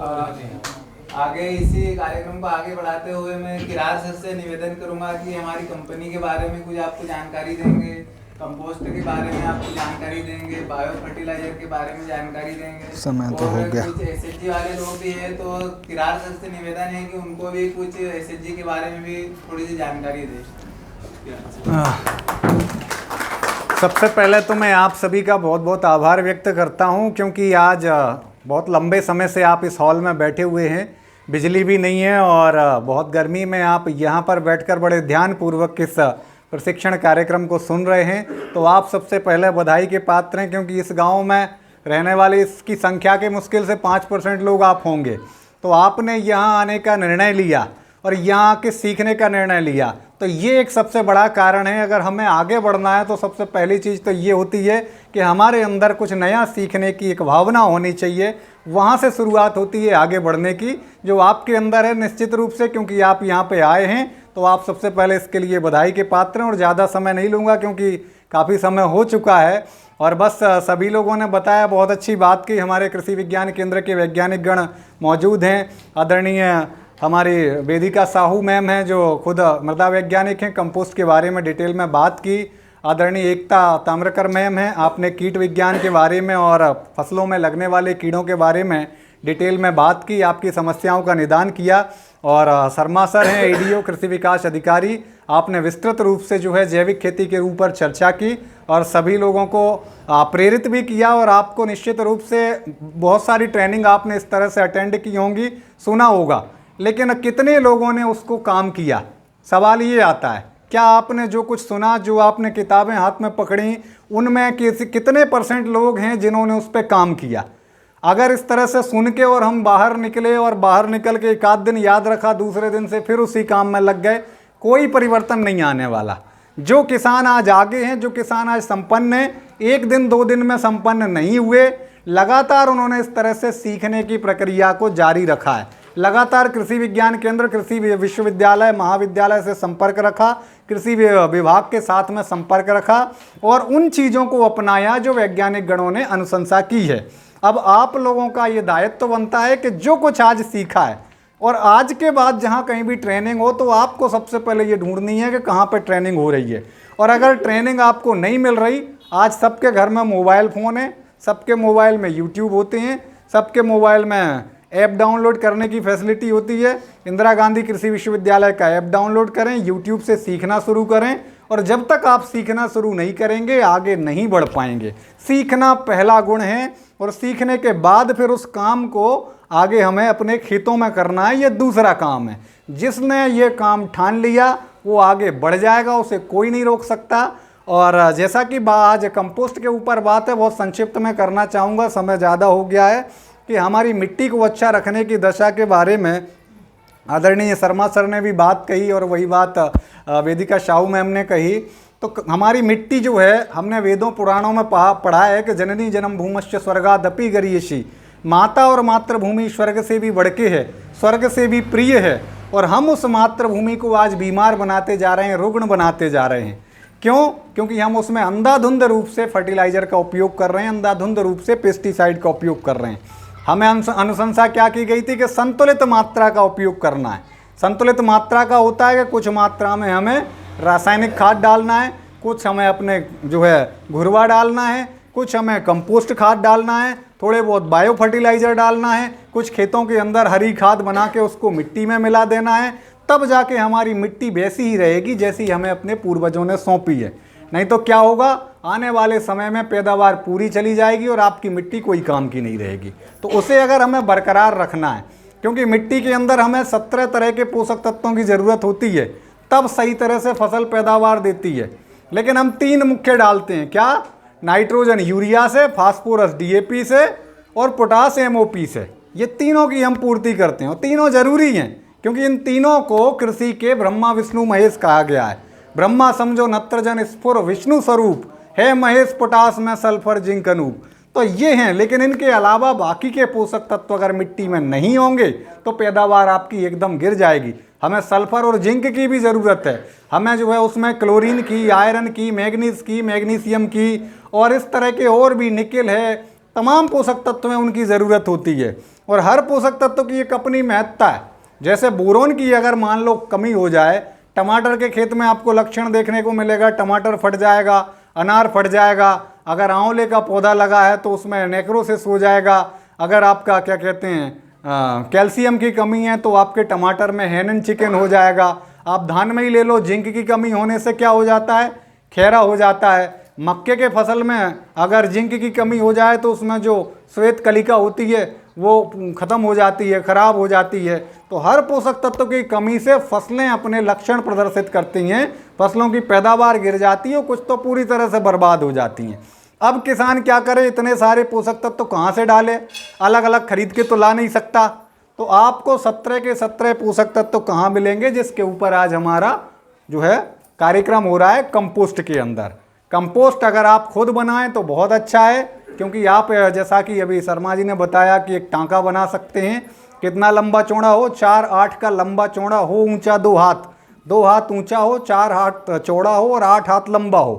आगे इसी कार्यक्रम को आगे बढ़ाते हुए मैं किरार सर से निवेदन करूंगा कि हमारी कंपनी के बारे में कुछ आपको जानकारी देंगे, कंपोस्ट के बारे में आपको जानकारी देंगे, बायो फर्टिलाइजर के बारे में जानकारी देंगे। समय तो हो गया। कुछ एसएचजी वाले लोग भी हैं, तो किरार सर से निवेदन है कि उनको भी कुछ एसएचजी के बारे में भी थोड़ी सी जानकारी दें। सबसे पहले तो मैं आप सभी का बहुत बहुत आभार व्यक्त करता हूं, क्योंकि आज बहुत लंबे समय से आप इस हॉल में बैठे हुए हैं, बिजली भी नहीं है और बहुत गर्मी में आप यहां पर बैठकर बड़े ध्यानपूर्वक इस प्रशिक्षण कार्यक्रम को सुन रहे हैं। तो आप सबसे पहले बधाई के पात्र हैं, क्योंकि इस गांव में रहने वाली इसकी संख्या के मुश्किल से 5% लोग आप होंगे। तो आपने यहाँ आने का निर्णय लिया और यहाँ के सीखने का निर्णय लिया, तो ये एक सबसे बड़ा कारण है। अगर हमें आगे बढ़ना है तो सबसे पहली चीज़ तो ये होती है कि हमारे अंदर कुछ नया सीखने की एक भावना होनी चाहिए। वहाँ से शुरुआत होती है आगे बढ़ने की, जो आपके अंदर है निश्चित रूप से, क्योंकि आप यहाँ पे आए हैं। तो आप सबसे पहले इसके लिए बधाई के पात्र हैं और ज़्यादा समय नहीं लूँगा, क्योंकि काफ़ी समय हो चुका है। और बस सभी लोगों ने बताया, बहुत अच्छी बात की। हमारे कृषि विज्ञान केंद्र के वैज्ञानिक गण मौजूद हैं। आदरणीय हमारी वेदिका साहू मैम हैं, जो खुद मृदा वैज्ञानिक हैं, कंपोस्ट के बारे में डिटेल में बात की। आदरणीय एकता ताम्रकर मैम हैं, आपने कीट विज्ञान के बारे में और फसलों में लगने वाले कीड़ों के बारे में डिटेल में बात की, आपकी समस्याओं का निदान किया। और शर्मा सर हैं, एडीओ कृषि विकास अधिकारी, आपने विस्तृत रूप से जो है जैविक खेती के ऊपर चर्चा की और सभी लोगों को प्रेरित भी किया। और आपको निश्चित रूप से बहुत सारी ट्रेनिंग आपने इस तरह से अटेंड की होंगी, सुना होगा, लेकिन कितने लोगों ने उसको काम किया? सवाल ये आता है, क्या आपने जो कुछ सुना, जो आपने किताबें हाथ में पकड़ी, उनमें कितने % लोग हैं जिन्होंने उस पर काम किया? अगर इस तरह से सुन के और हम बाहर निकले और बाहर निकल के एक आध दिन याद रखा, दूसरे दिन से फिर उसी काम में लग गए, कोई परिवर्तन नहीं आने वाला। जो किसान आज आगे हैं, जो किसान आज संपन्न हैं, एक दिन 2 दिन में संपन्न नहीं हुए, लगातार उन्होंने इस तरह से सीखने की प्रक्रिया को जारी रखा है। लगातार कृषि विज्ञान केंद्र, कृषि विश्वविद्यालय, महाविद्यालय से संपर्क रखा, कृषि विभाग के साथ में संपर्क रखा और उन चीज़ों को अपनाया जो वैज्ञानिक गणों ने अनुशंसा की है। अब आप लोगों का ये दायित्व तो बनता है कि जो कुछ आज सीखा है और आज के बाद जहाँ कहीं भी ट्रेनिंग हो, तो आपको सबसे पहले ये ढूंढनी है कि कहाँ पर ट्रेनिंग हो रही है। और अगर ट्रेनिंग आपको नहीं मिल रही, आज सबके घर में मोबाइल फ़ोन है, सबके मोबाइल में यूट्यूब होते हैं, सबके मोबाइल में ऐप डाउनलोड करने की फैसिलिटी होती है। इंदिरा गांधी कृषि विश्वविद्यालय का ऐप डाउनलोड करें, यूट्यूब से सीखना शुरू करें। और जब तक आप सीखना शुरू नहीं करेंगे, आगे नहीं बढ़ पाएंगे। सीखना पहला गुण है और सीखने के बाद फिर उस काम को आगे हमें अपने खेतों में करना है, ये दूसरा काम है। जिसने ये काम ठान लिया वो आगे बढ़ जाएगा, उसे कोई नहीं रोक सकता। और जैसा कि आज कंपोस्ट के ऊपर बात है, बहुत संक्षिप्त में करना चाहूँगा, समय ज़्यादा हो गया है, कि हमारी मिट्टी को अच्छा रखने की दशा के बारे में आदरणीय शर्मा सर ने भी बात कही और वही बात वेदिका साहू मैम ने कही। तो हमारी मिट्टी जो है, हमने वेदों पुराणों में पढ़ा है कि जननी जन्म भूमश्च स्वर्गादपि गरीयसी, माता और मातृभूमि स्वर्ग से भी बढ़ के है, स्वर्ग से भी प्रिय है। और हम उस मातृभूमि को आज बीमार बनाते जा रहे हैं, रुग्ण बनाते जा रहे हैं। क्यों? क्योंकि हम उसमें अंधाधुंध रूप से फर्टिलाइजर का उपयोग कर रहे हैं, अंधाधुंध रूप से पेस्टिसाइड का उपयोग कर रहे हैं। हमें अनुशंसा क्या की गई थी कि संतुलित मात्रा का उपयोग करना है। संतुलित मात्रा का होता है कि कुछ मात्रा में हमें रासायनिक खाद डालना है, कुछ हमें अपने जो है घुरवा डालना है, कुछ हमें कंपोस्ट खाद डालना है, थोड़े बहुत बायो फर्टिलाइज़र डालना है, कुछ खेतों के अंदर हरी खाद बना के उसको मिट्टी में मिला देना है। तब जाके हमारी मिट्टी वैसी ही रहेगी जैसी हमें अपने पूर्वजों ने सौंपी है। नहीं तो क्या होगा, आने वाले समय में पैदावार पूरी चली जाएगी और आपकी मिट्टी कोई काम की नहीं रहेगी। तो उसे अगर हमें बरकरार रखना है, क्योंकि मिट्टी के अंदर हमें 17 तरह के पोषक तत्वों की ज़रूरत होती है, तब सही तरह से फसल पैदावार देती है। लेकिन हम 3 मुख्य डालते हैं, क्या? नाइट्रोजन यूरिया से, फास्फोरस DAP से और पोटास MOP से। ये तीनों की हम पूर्ति करते हैं और तीनों जरूरी हैं, क्योंकि इन तीनों को कृषि के ब्रह्मा विष्णु महेश कहा गया है। ब्रह्मा समझो नत्रजन स्फुर विष्णु स्वरूप है, महेश पोटास में सल्फर जिंक अनूप। तो ये हैं, लेकिन इनके अलावा बाकी के पोषक तत्व अगर मिट्टी में नहीं होंगे तो पैदावार आपकी एकदम गिर जाएगी। हमें सल्फर और जिंक की भी ज़रूरत है, हमें जो है उसमें क्लोरीन की, आयरन की, मैग्नीज की, मैग्नीशियम की और इस तरह के और भी, निकेल है, तमाम पोषक तत्व में उनकी ज़रूरत होती है और हर पोषक तत्व की एक अपनी महत्ता है। जैसे बोरोन की अगर मान लो कमी हो जाए, टमाटर के खेत में आपको लक्षण देखने को मिलेगा, टमाटर फट जाएगा, अनार फट जाएगा। अगर आंवले का पौधा लगा है तो उसमें नेक्रोसिस हो जाएगा। अगर आपका क्या कहते हैं कैल्शियम की कमी है तो आपके टमाटर में हैनन चिकन हो जाएगा। आप धान में ही ले लो, जिंक की कमी होने से क्या हो जाता है, खैरा हो जाता है। मक्के के फसल में अगर जिंक की कमी हो जाए तो उसमें जो श्वेत कलिका होती है वो ख़त्म हो जाती है, ख़राब हो जाती है। तो हर पोषक तत्व की कमी से फसलें अपने लक्षण प्रदर्शित करती हैं, फसलों की पैदावार गिर जाती है, कुछ तो पूरी तरह से बर्बाद हो जाती हैं। अब किसान क्या करे, इतने सारे पोषक तत्व तो कहाँ से डाले, अलग अलग खरीद के तो ला नहीं सकता। तो आपको 17 के 17 पोषक तत्व तो कहाँ मिलेंगे, जिसके ऊपर आज हमारा जो है कार्यक्रम हो रहा है कंपोस्ट के अंदर। कंपोस्ट अगर आप खुद बनाएं तो बहुत अच्छा है, क्योंकि आप जैसा कि अभी शर्मा जी ने बताया कि एक टांका बना सकते हैं। कितना लंबा चौड़ा हो, 4-8 का लंबा चौड़ा हो, ऊंचा 2 हाथ, 2 हाथ ऊंचा हो, 4 हाथ चौड़ा हो और 8 हाथ लंबा हो।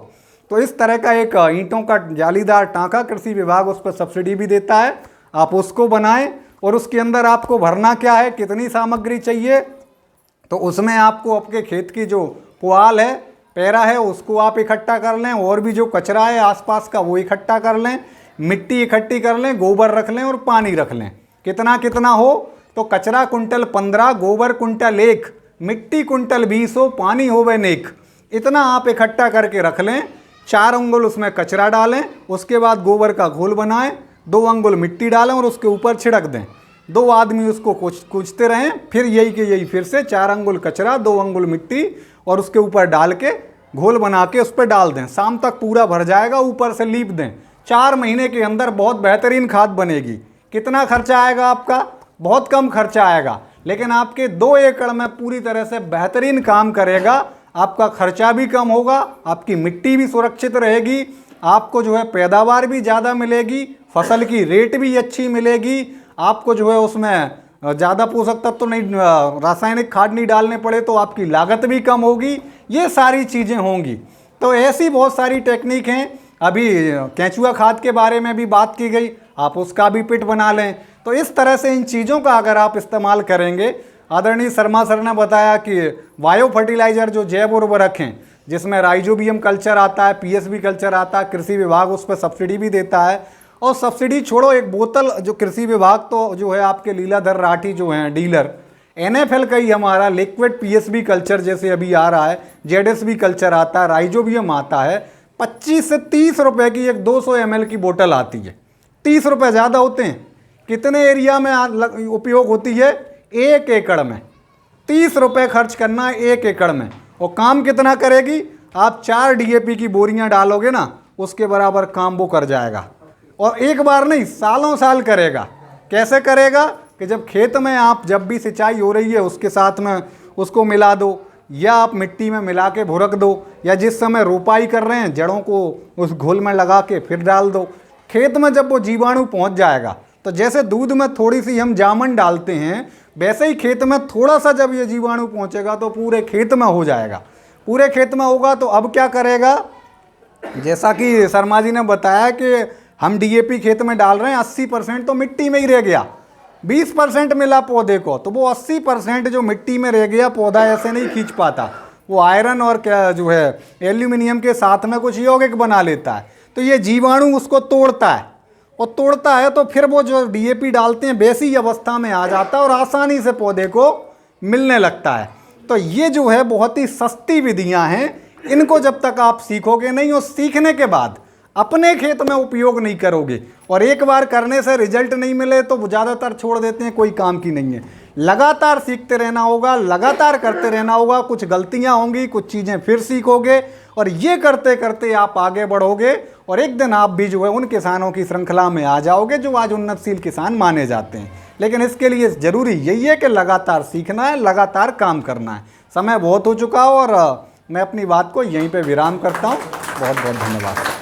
तो इस तरह का एक ईंटों का जालीदार टांका कृषि विभाग उस पर सब्सिडी भी देता है, आप उसको बनाएं। और उसके अंदर आपको भरना क्या है, कितनी सामग्री चाहिए, तो उसमें आपको आपके खेत की जो पुआल है, पैरा है, उसको आप इकट्ठा कर लें, और भी जो कचरा है आसपास का वो इकट्ठा कर लें, मिट्टी इकट्ठी कर लें, गोबर रख लें और पानी रख लें। कितना कितना हो, तो कचरा कुंटल 15, गोबर कुंटल 1, मिट्टी कुंटल 20 हो, पानी हो वह नेक, इतना आप इकट्ठा करके रख लें। 4 अंगुल उसमें कचरा डालें, उसके बाद गोबर का घोल बनाएं, 2 अंगुल मिट्टी डालें और उसके ऊपर छिड़क दें। 2 आदमी उसको कूचते रहें, फिर यही के यही फिर से 4 अंगुल कचरा, 2 अंगुल मिट्टी और उसके ऊपर डाल के घोल बना के उस पर डाल दें। शाम तक पूरा भर जाएगा, ऊपर से लीप दें। 4 महीने के अंदर बहुत बेहतरीन खाद बनेगी। कितना खर्चा आएगा आपका, बहुत कम खर्चा आएगा, लेकिन आपके 2 एकड़ में पूरी तरह से बेहतरीन काम करेगा। आपका खर्चा भी कम होगा, आपकी मिट्टी भी सुरक्षित रहेगी, आपको जो है पैदावार भी ज़्यादा मिलेगी, फसल की रेट भी अच्छी मिलेगी, आपको जो है उसमें ज़्यादा पोषक तत्व तो नहीं, रासायनिक खाद नहीं डालने पड़े, तो आपकी लागत भी कम होगी। ये सारी चीज़ें होंगी। तो ऐसी बहुत सारी टेक्निक हैं। अभी केंचुआ खाद के बारे में भी बात की गई, आप उसका भी पिट बना लें। तो इस तरह से इन चीज़ों का अगर आप इस्तेमाल करेंगे, आदरणीय शर्मा सर ने बताया कि बायो फर्टिलाइज़र जो जैव उर्वरक हैं, जिसमें राइजोबियम कल्चर आता है, पीएसबी कल्चर आता है, कृषि विभाग उस पर सब्सिडी भी देता है। और सब्सिडी छोड़ो, एक बोतल जो कृषि विभाग तो जो है आपके लीलाधर राठी जो हैं डीलर, NFL का ही हमारा लिक्विड पीएसबी कल्चर जैसे अभी आ रहा है, ZSB कल्चर आता है, राइजोबियम आता है, 25 से 30 रुपये की एक 200 ml की बोतल आती है। 30 रुपये ज़्यादा होते हैं। कितने एरिया में उपयोग होती है, 1 एकड़ में 30 रुपये खर्च करना है 1 एकड़ में। और काम कितना करेगी, आप 4 DAP की बोरियां डालोगे ना, उसके बराबर काम वो कर जाएगा। और एक बार नहीं, सालों साल करेगा। कैसे करेगा कि जब खेत में आप जब भी सिंचाई हो रही है उसके साथ में उसको मिला दो, या आप मिट्टी में मिला के भुरक दो, या जिस समय रोपाई कर रहे हैं जड़ों को उस घोल में लगा के फिर डाल दो। खेत में जब वो जीवाणु पहुंच जाएगा, तो जैसे दूध में थोड़ी सी हम जामन डालते हैं, वैसे ही खेत में थोड़ा सा जब ये जीवाणु पहुंचेगा तो पूरे खेत में हो जाएगा। पूरे खेत में होगा तो अब क्या करेगा, जैसा कि शर्मा जी ने बताया कि हम DAP खेत में डाल रहे हैं, 80% तो मिट्टी में ही रह गया, 20% मिला पौधे को, तो वो 80% जो मिट्टी में रह गया पौधा ऐसे नहीं खींच पाता। वो आयरन और क्या जो है एल्यूमिनियम के साथ में कुछ यौगिक बना लेता है, तो ये जीवाणु उसको तोड़ता है, और तोड़ता है तो फिर वो जो DAP डालते हैं वैसी अवस्था में आ जाता है और आसानी से पौधे को मिलने लगता है। तो ये जो है बहुत ही सस्ती विधियां हैं, इनको जब तक आप सीखोगे नहीं और सीखने के बाद अपने खेत में उपयोग नहीं करोगे, और एक बार करने से रिजल्ट नहीं मिले तो वो ज़्यादातर छोड़ देते हैं, कोई काम की नहीं है। लगातार सीखते रहना होगा, लगातार करते रहना होगा। कुछ गलतियां होंगी, कुछ चीज़ें फिर सीखोगे, और ये करते करते आप आगे बढ़ोगे, और एक दिन आप भी जो है उन किसानों की श्रृंखला में आ जाओगे जो आज उन्नतशील किसान माने जाते हैं। लेकिन इसके लिए ज़रूरी यही है कि लगातार सीखना है, लगातार काम करना है। समय बहुत हो चुका हो और मैं अपनी बात को यहीं पर विराम करता हूँ। बहुत बहुत धन्यवाद।